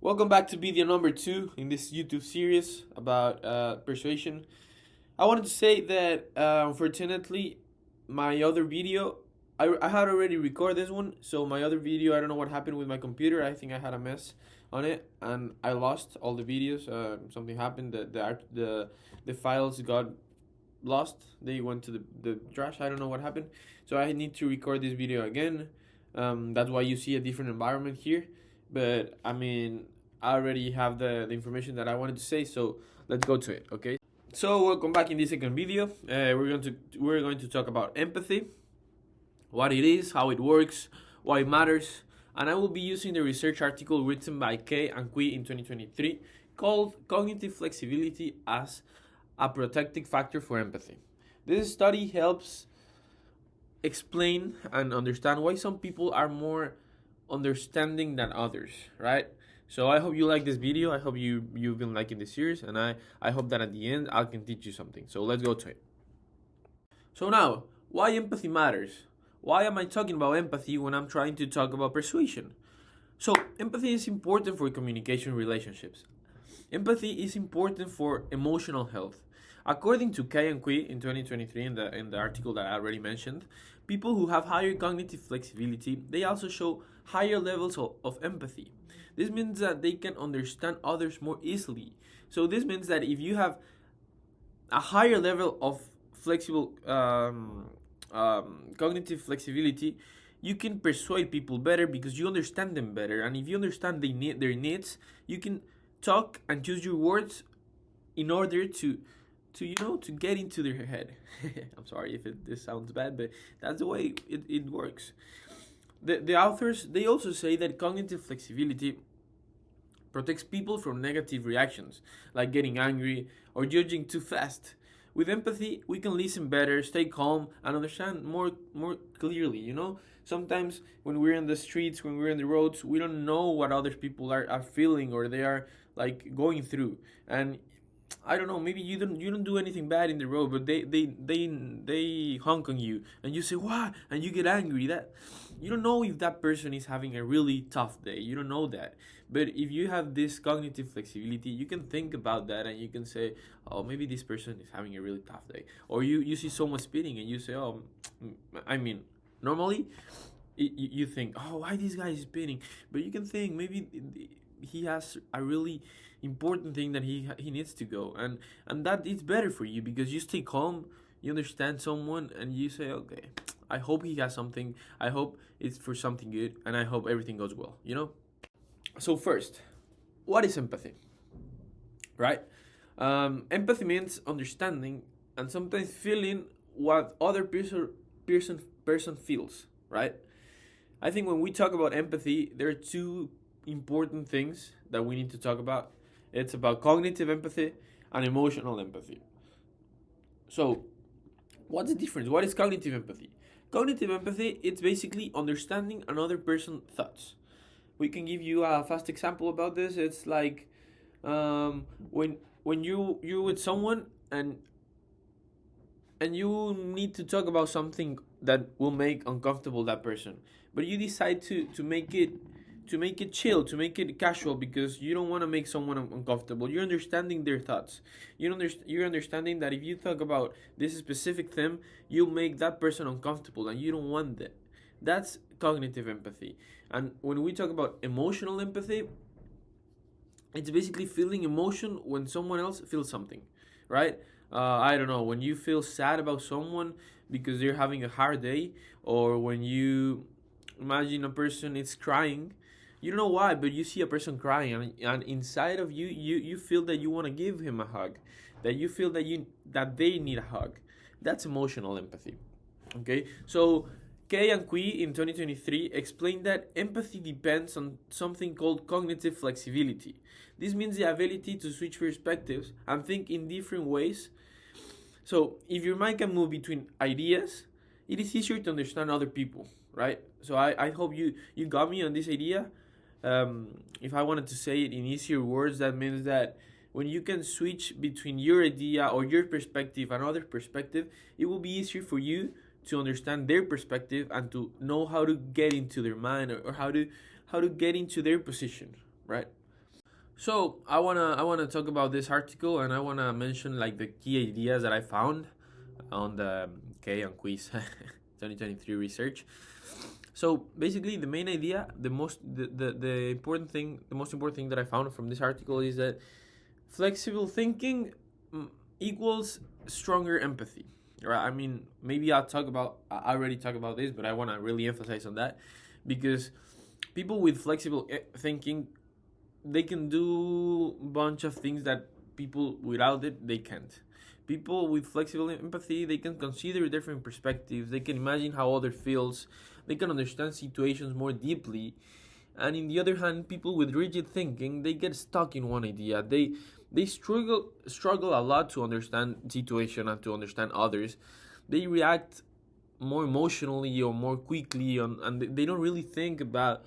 Welcome back to video number 2 in this YouTube series about persuasion. I wanted to say that unfortunately, my other video, I had already recorded this one, so my other video, I don't know what happened with my computer. I think I had a mess on it and I lost all the videos. Something happened, the files got lost. They went to the trash. I don't know what happened. So I need to record this video again. That's why you see a different environment here. But I mean, I already have the information that I wanted to say, so let's go to it, okay? So welcome back in this second video. We're going to talk about empathy, what it is, how it works, why it matters, and I will be using the research article written by Kay and Kui in 2023 called Cognitive Flexibility as a Protective Factor for Empathy. This study helps explain and understand why some people are more understanding than others, right? So I hope you like this video. I hope you've been liking this series, and I hope that at the end I can teach you something. So let's go to it. So now, why empathy matters? Why am I talking about empathy when I'm trying to talk about persuasion? So empathy is important for communication relationships. Empathy is important for emotional health. According to Kay and Kui in 2023 in the article that I already mentioned, people who have higher cognitive flexibility, they also show higher levels of empathy. This means that they can understand others more easily. So this means that if you have a higher level of flexible cognitive flexibility, you can persuade people better because you understand them better. And if you understand their needs, you can talk and choose your words in order to get into their head. I'm sorry if this sounds bad, but that's the way it works. The authors, they also say that cognitive flexibility protects people from negative reactions, like getting angry or judging too fast. With empathy, we can listen better, stay calm, and understand more clearly, Sometimes when we're in the streets, when we're in the roads, we don't know what other people are feeling or they are like going through. And I don't know, maybe you don't do anything bad in the road, but they honk on you and you say what, and you get angry. That you don't know if that person is having a really tough day. You don't know that. But if you have this cognitive flexibility, you can think about that and you can say, oh, maybe this person is having a really tough day. Or you see someone speeding and you say, oh, I mean, normally you think, oh, why this guy is speeding? But you can think maybe he has a really important thing that he needs to go, and that is better for you because you stay calm, you understand someone, and you say, okay, I hope he has something, I hope it's for something good, and I hope everything goes well. So first, what is empathy, right? Empathy means understanding and sometimes feeling what other person feels, right? I think when we talk about empathy, there are two important things that we need to talk about. It's about cognitive empathy and emotional empathy. So, what's the difference? What is cognitive empathy? Cognitive empathy, it's basically understanding another person's thoughts. We can give you a fast example about this. It's like when you're with someone and you need to talk about something that will make uncomfortable that person, but you decide to make it chill, to make it casual, because you don't want to make someone uncomfortable. You're understanding their thoughts. You're understanding that if you talk about this specific thing, you'll make that person uncomfortable, and you don't want that. That's cognitive empathy. And when we talk about emotional empathy, it's basically feeling emotion when someone else feels something, right? I don't know, when you feel sad about someone because they're having a hard day, or when you imagine a person is crying, you don't know why, but you see a person crying, and inside of you feel that you want to give him a hug, that you feel that they need a hug. That's emotional empathy. Okay, so Kay and Kui in 2023 explained that empathy depends on something called cognitive flexibility. This means the ability to switch perspectives and think in different ways. So if your mind can move between ideas, it is easier to understand other people, right? So I hope you got me on this idea. If I wanted to say it in easier words, that means that when you can switch between your idea or your perspective and other perspective, it will be easier for you to understand their perspective and to know how to get into their mind, or how to get into their position, right? So I wanna talk about this article, and I wanna mention like the key ideas that I found on the K on quiz 2023 research. So basically, the main idea, the most important thing that I found from this article is that flexible thinking equals stronger empathy. Right? I mean, maybe I already talked about this, but I want to really emphasize on that, because people with flexible thinking, they can do a bunch of things that people without it they can't. People with flexible empathy, they can consider different perspectives, they can imagine how other feels, they can understand situations more deeply. And in the other hand, people with rigid thinking, they get stuck in one idea. They struggle a lot to understand situation and to understand others. They react more emotionally or more quickly and they don't really think about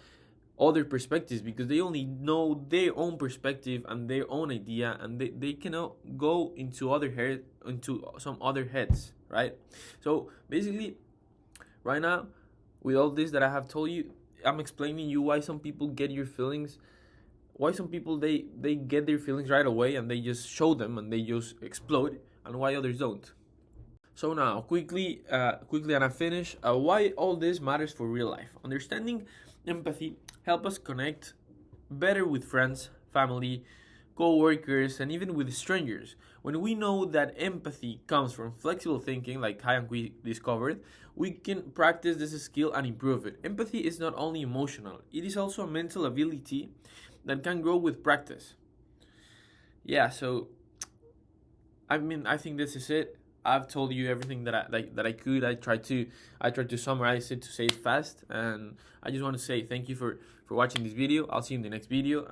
other perspectives, because they only know their own perspective and their own idea, and they cannot go into some other heads, right? So basically, right now, with all this that I have told you, I'm explaining you why some people get your feelings, why some people they get their feelings right away and they just show them and they just explode, and why others don't. So now, quickly, and I finish. Why all this matters for real life? Understanding empathy help us connect better with friends, family, co-workers, and even with strangers. When we know that empathy comes from flexible thinking, like Kai and we discovered, we can practice this skill and improve it. Empathy is not only emotional; it is also a mental ability that can grow with practice. Yeah. So I mean, I think this is it. I've told you everything that I could. I tried to summarize it to say it fast, and I just want to say thank you for watching this video. I'll see you in the next video.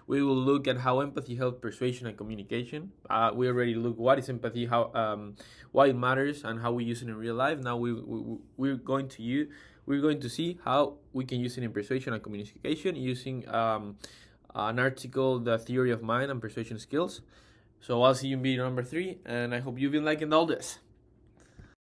We will look at how empathy helps persuasion and communication. We already looked what is empathy, how why it matters, and how we use it in real life. Now we're going to see how we can use it in persuasion and communication using an article, The Theory of Mind and Persuasion Skills. So I'll see you in video number 3, and I hope you've been liking all this.